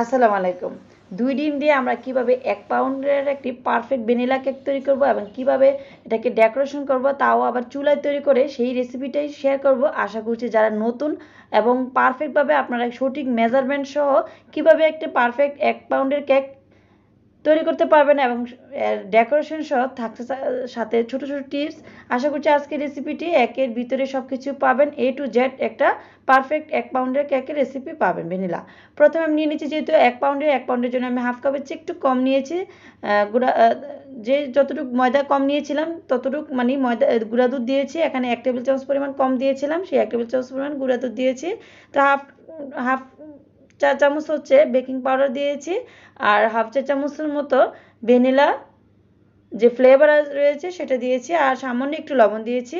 আসসালামু আলাইকুম। ২ ডিম দিয়ে আমরা কিভাবে ১ পাউন্ডের একটি পারফেক্ট ভ্যানিলা কেক তৈরি করব এবং কিভাবে এটাকে ডেকোরেশন করব তাও আবার চুলায় তৈরি করে সেই রেসিপিটাই শেয়ার করব। আশা করছি যারা নতুন এবং পারফেক্টভাবে আপনারা সঠিক মেজারমেন্ট সহ কিভাবে একটা পারফেক্ট ১ পাউন্ডের কেক তৈরি করতে পারবেন এবং ডেকোরেশন সহ থাকছে সাথে ছোট ছোট টিপস। আশা করছি আজকের রেসিপিটি একের ভিতরে সব কিছু পাবেন, এ টু জেড একটা পারফেক্ট ১ পাউন্ডের কেকের রেসিপি পাবেন ভ্যানিলা। প্রথমে আমি নিয়ে নিচ্ছি, যেহেতু ১ পাউন্ডের জন্য আমি হাফ কাপের চেয়ে একটু কম নিয়েছি গুঁড়া, যে যতটুকু ময়দা কম নিয়েছিলাম ততটুকু মানে ময়দা গুঁড়া দুধ দিয়েছি। এখানে ১ টেবিল চামচ পরিমাণ কম দিয়েছিলাম, সেই ১ টেবিল চামচ পরিমাণ গুঁড়া দুধ দিয়েছি। তো হাফ হাফ চা চামচ হচ্ছে বেকিং পাউডার দিয়েছি, আর হাফ চা চামচের মতো ভ্যানিলা যে ফ্লেভার রয়েছে সেটা দিয়েছি, আর সামান্য একটু লবণ দিয়েছি।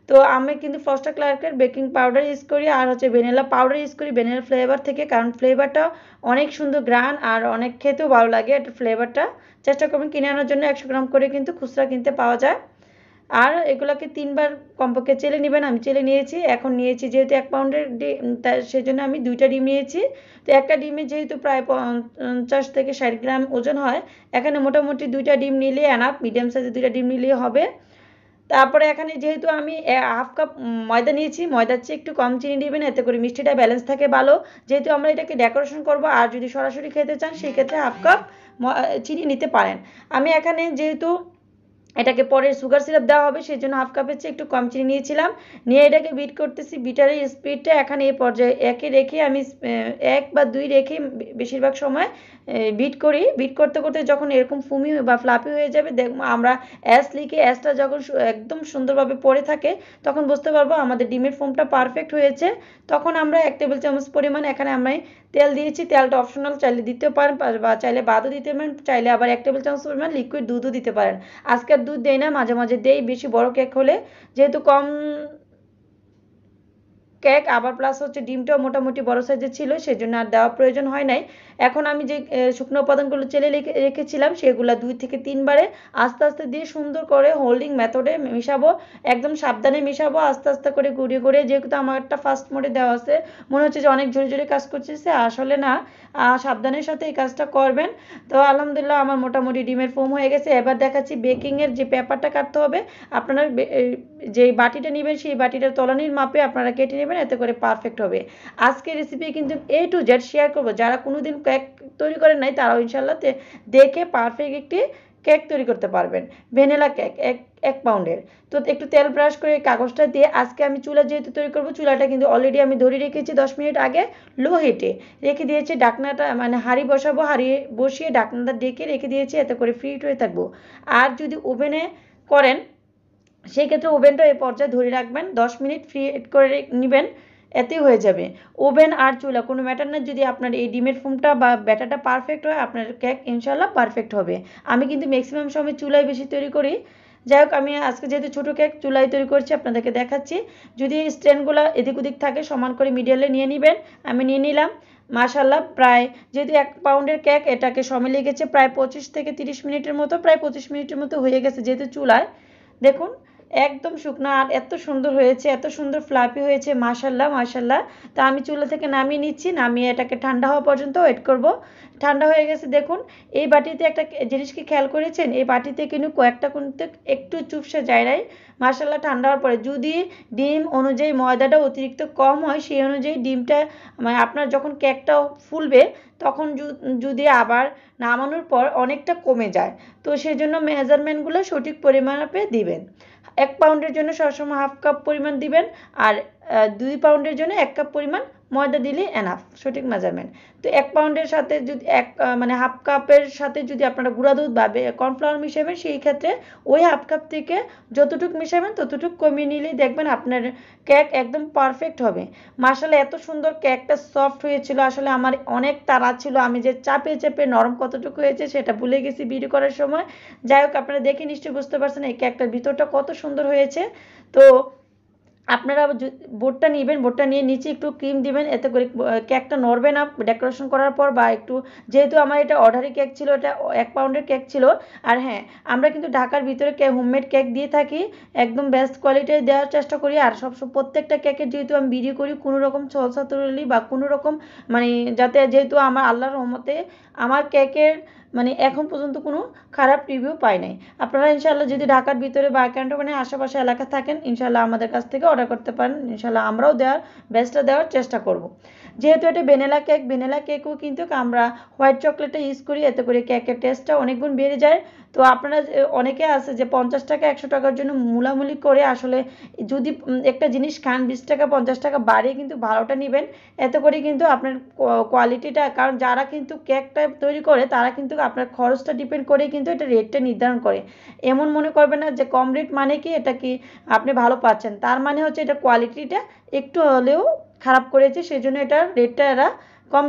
তো আমি কিন্তু ফ্রস্টেড ক্লার্কের বেকিং পাউডার ইউজ করি আর হচ্ছে ভ্যানিলা পাউডার ইউজ করি ভ্যানিলা ফ্লেভার থেকে, কারণ ফ্লেভারটা অনেক সুন্দর গ্রান আর অনেক খেতেও ভালো লাগে। এটা ফ্লেভারটা চেষ্টা করবেন কিনে আনার জন্য। ১০০ গ্রাম করে কিন্তু খুচরা কিনতে পাওয়া যায়। আর এগুলোকে ৩ বার কমপক্ষে চেলে নেবেন। আমি চেলে নিয়েছি। এখন নিয়েছি যেহেতু ১ পাউন্ডের সেজন্য আমি ২টা ডিম নিয়েছি। তো একটা ডিমে যেহেতু প্রায় ৫০ থেকে ৬০ গ্রাম ওজন হয়, এখানে মোটামুটি ২টা ডিম নিলেই এনাফ, মিডিয়াম সাইজের ২টা ডিম নিলেই হবে। তারপরে এখানে যেহেতু আমি হাফ কাপ ময়দা নিয়েছি, ময়দার চেয়ে একটু কম চিনি দিবেন, এতে করে মিষ্টিটা ব্যালেন্স থাকে ভালো। যেহেতু আমরা এটাকে ডেকোরেশন করব, আর যদি সরাসরি খেতে চান সেই ক্ষেত্রে হাফ কাপ চিনি নিতে পারেন। আমি এখানে যেহেতু এটাকে পরে সুগার সিরাপ দেওয়া হবে সেই জন্য হাফ কাপের চেয়ে একটু কম চিনি নিয়েছিলাম। নিয়ে এটাকে বিট করতেছি। বিটারের স্পিডটা এখানে এই পর্যায়ে ১-এ রেখে আমি ১ বা ২ রেখে বেশিরভাগ সময় বিট করি। বিট করতে করতে যখন এরকম ফুমি বা ফ্লাফি হয়ে যাবে, দেখবো আমরা অ্যাস লিখে অ্যাসটা যখন একদম সুন্দরভাবে পড়ে থাকে তখন বুঝতে পারবো আমাদের ডিমের ফোমটা পারফেক্ট হয়েছে। তখন আমরা ১ টেবিল চামচ পরিমাণ এখানে আমি তেল দিয়েছি। তেলটা অপশনাল, চাইলে দিতেও পারেন বা চাইলে বাদও দিতে পারেন, চাইলে আবার ১ টেবিল চামচ পরিমাণ লিকুইড দুধও দিতে পারেন। আজকে আর দুধ দেই না, মাঝে মাঝে দেই বেশি বড় কেক হলে। যেহেতু কম কেক আবার প্লাস হচ্ছে ডিমটাও মোটামুটি বড় সাইজের ছিল, সেজন্য আর দেওয়া প্রয়োজন হয় নাই। এখন আমি যে শুকনো উপাদানগুলো চেলে রেখেছিলাম সেগুলো ২ থেকে ৩ বারে আস্তে আস্তে দিয়ে সুন্দর করে হোল্ডিং মেথডে মিশাবো। একদম সাবধানে মিশাবো, আস্তে আস্তে করে ঘুরিয়ে ঘুরিয়ে। যেহেতু আমার একটা ফাস্ট মোডে দেওয়া আছে, মনে হচ্ছে যে অনেক জোরে জোরে কাজ করতেছে, আসলে না, সাবধানের সাথে এই কাজটা করবেন। তো আলহামদুলিল্লাহ আমার মোটামুটি ডিমের ফোম হয়ে গেছে। এবার দেখাচ্ছি বেকিংয়ের যে পেপারটা কাটতে হবে। আপনারা যে বাটিটা নেবেন সেই বাটিটার তলানির মাপে আপনারা কেটে নেবেন, এতে করে পারফেক্ট হবে। আজকের রেসিপি কিন্তু এ টু জেড শেয়ার করবো। যারা কোনোদিন কেক তৈরি করেন নাই তারাও ইনশাল্লাহ দেখে পারফেক্ট একটি কেক তৈরি করতে পারবেন। ভ্যানিলা কেক ১ পাউন্ডের। তো একটু তেল ব্রাশ করে কাগজটা দিয়ে আজকে আমি চুলা যেহেতু তৈরি করবো, চুলাটা কিন্তু অলরেডি আমি ধরে রেখেছি ১০ মিনিট আগে লো হিটে রেখে দিয়েছি। ঢাকনাটা মানে হাঁড়ি বসাবো, হাঁড়ি বসিয়ে ঢাকনাটা ডেকে রেখে দিয়েছি, এতে করে ফ্রি হিট হয়ে থাকবো। আর যদি ওভেনে করেন সেই ক্ষেত্রে ওভেনটা এই পর্যায়ে ধরে রাখবেন, ১০ মিনিট ফ্রি হিট করে নেবেন, এতেই হয়ে যাবে। ওভেন আর চুলা কোনো ম্যাটার না, যদি আপনার এই ডিমের ফোমটা বা ব্যাটারটা পারফেক্ট হয় আপনার কেক ইনশাল্লাহ পারফেক্ট হবে। আমি কিন্তু ম্যাক্সিমাম সময় চুলায় বেশি তৈরি করি। যাই হোক, আমি আজকে যেহেতু ছোটো কেক চুলায় তৈরি করছি আপনাদেরকে দেখাচ্ছি। যদি স্ট্যান্ডগুলো এদিক ওদিক থাকে সমান করে মিডিয়ালে নিয়ে নেবেন। আমি নিয়ে নিলাম। মাশাল্লাহ, প্রায় যেহেতু ১ পাউন্ডের কেক, এটাকে সময় লেগেছে প্রায় ২৫ থেকে ৩০ মিনিটের মতো, প্রায় ২৫ মিনিটের মতো হয়ে গেছে যেহেতু চুলায়। দেখুন একদম শুকনো, আর এত সুন্দর হয়েছে, এত সুন্দর ফ্লাফি হয়েছে, মাশাল্লাহ মাশাল্লাহ। তা আমি চুলা থেকে নামিয়ে নিচ্ছি, নামিয়ে এটাকে ঠান্ডা হওয়া পর্যন্ত ওয়েট করব। ঠান্ডা হয়ে গেছে দেখুন। এই বাটিতে একটা জিনিস কি খেয়াল করেছেন, এই বাটিতে কিন্তু কয়েকটা কিন্তু একটু চুপসে যায় নাই। মাশাল্লাহ, ঠান্ডা হওয়ার পরে যদি ডিম অনুযায়ী ময়দাটা অতিরিক্ত কম হয় সেই অনুযায়ী ডিমটা মানে আপনার যখন কেকটা ফুলবে তখন যদি আবার নামানোর পর অনেকটা কমে যায়। তো সেই জন্য মেজারমেন্টগুলো সঠিক পরিমাপে দিবেন। ১ পাউন্ডের জন্য সবসময় হাফ কাপ পরিমাণ দিবেন, আর ২ পাউন্ডের জন্য ১ কাপ পরিমাণ ময়দা দিলেই এনাফ, সঠিক মেজারমেন্ট। তো ১ পাউন্ডের সাথে যদি মানে হাফ কাপের সাথে যদি আপনারা গুঁড়া দুধ বা কর্নফ্লাওয়ার মিশাবেন সেই ক্ষেত্রে ওই হাফ কাপ থেকে যতটুকু মিশাবেন ততটুকু কমিয়ে নিলেই দেখবেন আপনার কেক একদম পারফেক্ট হবে। মাশাআল্লাহ, এত সুন্দর কেকটা সফট হয়েছিল। আসলে আমার অনেক তাড়া ছিল, আমি যে চাপে চাপে নরম কতটুকু হয়েছে সেটা ভুলে গেছি ভিডিও করার সময়। যাই হোক, আপনারা দেখে নিশ্চয়ই বুঝতে পারছেন এই কেকটার ভিতরটা কত সুন্দর হয়েছে। তো আপনারা বোর্ডটা নেবেন, বোর্ডটা নিয়ে নিচে একটু ক্রিম দিবেন, এতে করে কেকটা নড়বে না ডেকোরেশন করার পর। বা একটু, যেহেতু আমার এটা অর্ডারি কেক ছিল, এটা 1 পাউন্ডের কেক ছিল। আর হ্যাঁ, আমরা কিন্তু ঢাকার ভিতরে হোমমেড কেক দিয়ে থাকি, একদম বেস্ট কোয়ালিটির দেওয়ার চেষ্টা করি। আর প্রত্যেকটা কেকের যেহেতু আমি ভিডিও করি, কোনো রকম ছলছাতুরি বা কোনো রকম মানে যাতে, যেহেতু আমার আল্লাহর রহমতে আমার কেকের মানে এখন পর্যন্ত কোনো খারাপ রিভিউ পাই নাই। আপনারা ইনশাল্লাহ যদি ঢাকার ভিতরে বা ক্যান্টনমেন্টের আশেপাশে এলাকা থাকেন, ইনশাল্লাহ আমাদের কাছ থেকে অর্ডার করতে পারেন। ইনশাল্লাহ আমরাও বেস্টটা দেওয়ার চেষ্টা করব। যেহেতু এটা ভ্যানিলা কেকও কিন্তু আমরা হোয়াইট চকলেটটা ইউজ করি, এতে করে কেকের টেস্টটা অনেক গুণ বেড়ে যায়। তো আপনারা অনেকে আছে যে 50 টাকা 100 টাকার জন্য মুলামুলি করে, আসলে যদি একটা জিনিস খান 20 টাকা 50 টাকা বাড়িয়ে কিন্তু ভালোটা নেবেন, এতে করে কিন্তু আপনার কোয়ালিটিটা, কারণ যারা কিন্তু কেকটা তৈরি করে তারা কিন্তু আপনার খরচটা ডিপেন্ড করে কিন্তু এটা রেটটা নির্ধারণ করে। এমন মনে করবেন না যে কম রেট মানে কি এটা কি আপনি ভালো পাচ্ছেন, তার মানে হচ্ছে এটা কোয়ালিটিটা একটু হলেও খারাপ করেছে, সেই জন্য এটার রেটটা এরা কম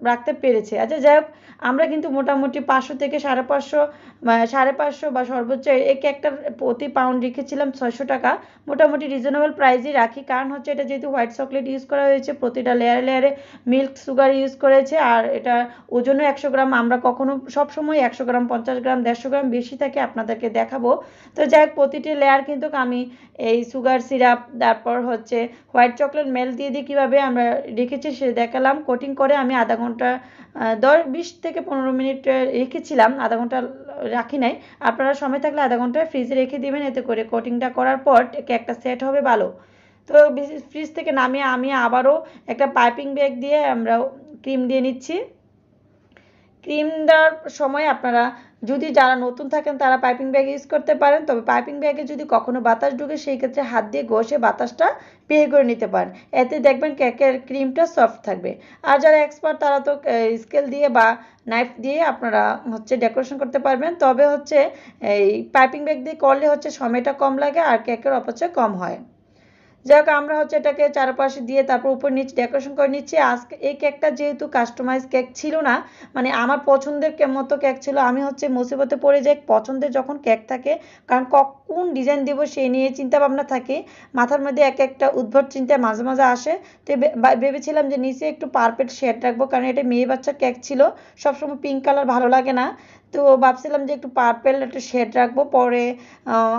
রাখতে পেরেছে। আচ্ছা যাই হোক, আমরা কিন্তু মোটামুটি 500 থেকে 550, 550 বা সর্বোচ্চ এই কেকটার প্রতি পাউন্ড রেখেছিলাম 600 টাকা। মোটামুটি রিজনেবল প্রাইসই রাখি, কারণ হচ্ছে এটা যেহেতু হোয়াইট চকলেট ইউজ করা হয়েছে, প্রতিটা লেয়ারে লেয়ারে মিল্ক সুগার ইউজ করেছে। আর এটা ওজনও 100 গ্রাম, আমরা কখনো সবসময় 100 গ্রাম 50 গ্রাম 150 গ্রাম বেশি থাকে আপনাদেরকে দেখাবো। তো যাই হোক, প্রতিটি লেয়ার কিন্তু আমি এই সুগার সিরাপ, তারপর হচ্ছে হোয়াইট চকলেট মেল্ট দিয়ে কীভাবে আমরা রেখেছি সে দেখালাম। কোটিং করে আমি আধা ঘন্টা 20 থেকে 15 মিনিট রেখেছিলাম, আধা ঘন্টা রাখি নাই। আপনারা সময় থাকলে আধা ঘন্টা ফ্রিজে রেখে দিবেন, এতে করে কোটিংটা করার পর কেকটা সেট হবে ভালো। তো ফ্রিজ থেকে নামিয়ে আমি আবারও একটা পাইপিং ব্যাগ দিয়ে আমরা ক্রিম দিয়ে নিচ্ছি। ক্রিম দেওয়ার সময় আপনারা যদি যারা নতুন থাকেন তারা পাইপিং ব্যাগ ইউজ করতে পারেন, তবে পাইপিং ব্যাগে যদি কখনো বাতাস ঢুকে সেই ক্ষেত্রে হাত দিয়ে ঘষে বাতাসটা বের করে নিতে পারেন, এতে দেখবেন কেকের ক্রিমটা সফট থাকবে। আর যারা এক্সপার্ট তারা তো স্কেল দিয়ে বা নাইফ দিয়ে আপনারা হচ্ছে ডেকোরেশন করতে পারবেন, তবে হচ্ছে এই পাইপিং ব্যাগ দিয়ে করলে হচ্ছে সময়টা কম লাগে আর কেকের অপচয় কম হয়। যাই হোক, আমরা হচ্ছে এটাকে চারপাশে দিয়ে তারপর উপর নিচে ডেকোরেশন করে নিচ্ছি। আজকে এই কেকটা যেহেতু কাস্টমাইজ কেক ছিল না, মানে আমার পছন্দের মতো কেক ছিল, আমি হচ্ছে মুসিবতে পড়ে যাই পছন্দের যখন কেক থাকে, কারণ কোন ডিজাইন দেবো সেই নিয়ে চিন্তা ভাবনা থাকে মাথার মধ্যে, এক একটা উদ্ভট চিন্তা মাঝে মাঝে আসে। তো ভেবেছিলাম যে নিচে একটু পার্পেল শেড রাখবো, কারণ এটা মেয়ে বাচ্চার কেক ছিল, সবসময় পিঙ্ক কালার ভালো লাগে না। তো ভাবছিলাম যে একটু পার্পেল একটা শেড রাখবো। পরে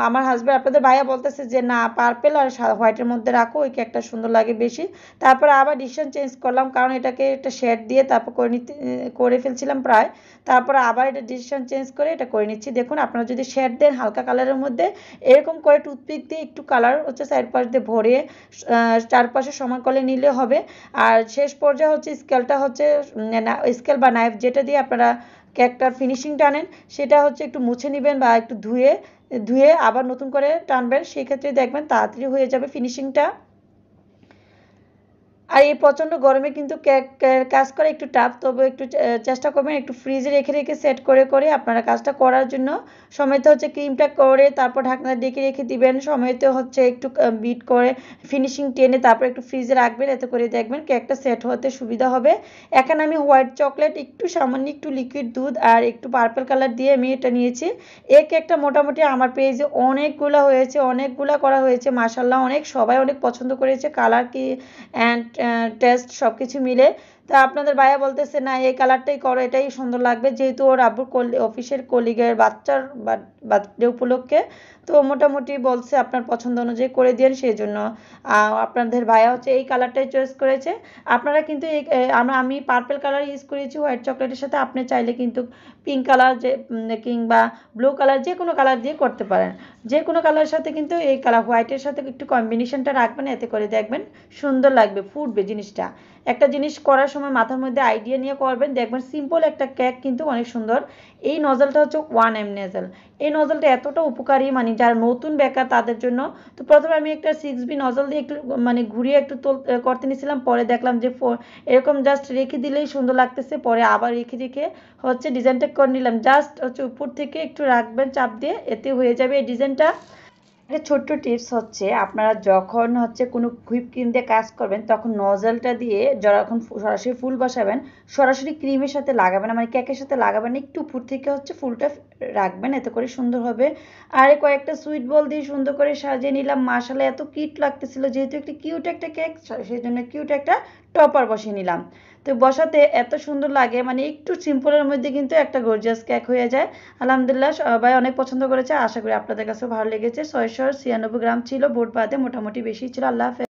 আমার হাজব্যান্ড, আপনাদের ভাইয়া বলতেছে যে না, পার্পেল আর হোয়াইটের মধ্যে রাখো, ওই কেকটা সুন্দর লাগে বেশি। তারপরে আবার ডিসিশন চেঞ্জ করলাম, কারণ এটাকে একটা শেড দিয়ে তারপর করে ফেলছিলাম প্রায়। তারপরে আবার এটা ডিসিশন চেঞ্জ করে এটা করে নিচ্ছি। দেখুন, আপনারা যদি শেড দেন হালকা কালারের মধ্যে, এরকম করে টুথপিক দিয়ে একটু কালার হচ্ছে সাইড পাশ দিয়ে ভরে চারপাশে সমান করে নিলে হবে। আর শেষ পর্যায়ে হচ্ছে স্কেলটা হচ্ছে স্কেল বা নাইফ যেটা দিয়ে আপনারা কেকটার ফিনিশিংটা আনেন, সেটা হচ্ছে একটু মুছে নেবেন বা একটু ধুয়ে আবার নতুন করে টানবেন, সেক্ষেত্রে দেখবেন তাড়াতাড়ি হয়ে যাবে ফিনিশিংটা। আর এই প্রচণ্ড গরমে কিন্তু কেক কাজ করা একটু টাফ, তবে একটু চেষ্টা করবেন একটু ফ্রিজে রেখে সেট করে আপনারা কাজটা করার জন্য। সময়তে হচ্ছে ক্রিমটা করে তারপর ঢাকনা রেখে দিবেন, সময়তে হচ্ছে একটু বিট করে ফিনিশিং টেনে তারপর একটু ফ্রিজে রাখবেন, এতে করে দেখবেন কেকটা সেট হতে সুবিধা হবে। এখানে আমি হোয়াইট চকলেট, একটু সামান্য একটু লিকুইড দুধ আর একটু পার্পল কালার দিয়ে আমি এটা নিয়েছি। এই কেকটা মোটামুটি আমার পেজে অনেকগুলা করা হয়েছে, মাশাআল্লাহ, সবাই অনেক পছন্দ করেছে, কালার কি অ্যান্ড টেস্ট সব কিছু মিলে। তা আপনাদের ভাইয়া বলতেছে না, এই কালারটাই করো, এটাই সুন্দর লাগবে, যেহেতু ওর আব্বুর অফিসের কলিগের বাচ্চার বার্থডে উপলক্ষে। তো মোটামুটি বলছে আপনার পছন্দ অনুযায়ী করে দিন, সেই জন্য আপনাদের ভাইয়া হচ্ছে এই কালারটাই চয়েস করেছে। আপনারা কিন্তু আমি পার্পল কালার ইউজ করেছি হোয়াইট চকলেটের সাথে, আপনি চাইলে কিন্তু পিঙ্ক কালার কিংবা ব্লু কালার যে কোনো কালার দিয়ে করতে পারেন। যে কোনো কালারের সাথে কিন্তু এই কালার হোয়াইটের সাথে একটু কম্বিনেশনটা রাখবেন, এতে করে দেখবেন সুন্দর লাগবে, ফুটবে জিনিসটা। একটা জিনিস করার সময় মাথার মধ্যে আইডিয়া নিয়ে করবেন, দেখবেন সিম্পল একটা কেক কিন্তু অনেক সুন্দর। এই নজলটা হচ্ছে 1M নজল। এই নজলটা এতটা উপকারী, মানে যারা নতুন বেকার তাদের জন্য। তো প্রথমে আমি একটা 6B নজল দিয়ে একটু মানে ঘুরিয়ে একটু করতে নিয়েছিলাম, পরে দেখলাম যে এরকম জাস্ট রেখে দিলেই সুন্দর লাগতেছে, পরে আবার রেখে হচ্ছে ডিজাইনটা করে নিলাম। জাস্ট হচ্ছে উপর থেকে একটু রাখবেন চাপ দিয়ে, এতে হয়ে যাবে এই ডিজাইনটা। একটা ছোট্ট টিপস হচ্ছে আপনারা যখন হচ্ছে কোনো হুইপ ক্রিম দিয়ে কাজ করবেন তখন নজলটা দিয়ে যখন সরাসরি ফুল বসাবেন সরাসরি ক্রিমের সাথে লাগাবেন না, মানে কেকের সাথে লাগাবেন না, একটু উপর থেকে হচ্ছে ফুলটা রাখবেন, এতে করে সুন্দর হবে। আর কয়েকটা সুইট বল দিয়ে সুন্দর করে সাজিয়ে নিলাম। মাশাআল্লাহ এত কিউট লাগতেছিল, যেহেতু একটা কিউট একটা কেক সেই জন্য কিউট একটা টপার বসিয়ে নিলাম। তো বসাতে এত সুন্দর লাগে, মানে একটু সিম্পলের মধ্যে কিন্তু একটা গর্জিয়াস কেক হয়ে যায়। আলহামদুলিল্লাহ সবাই অনেক পছন্দ করেছে, আশা করি আপনাদের কাছেও ভালো লেগেছে। 696 গ্রাম ছিল, বোর্ড বাদে মোটামুটি বেশি ছিল। আল্লাহ হাফেজ।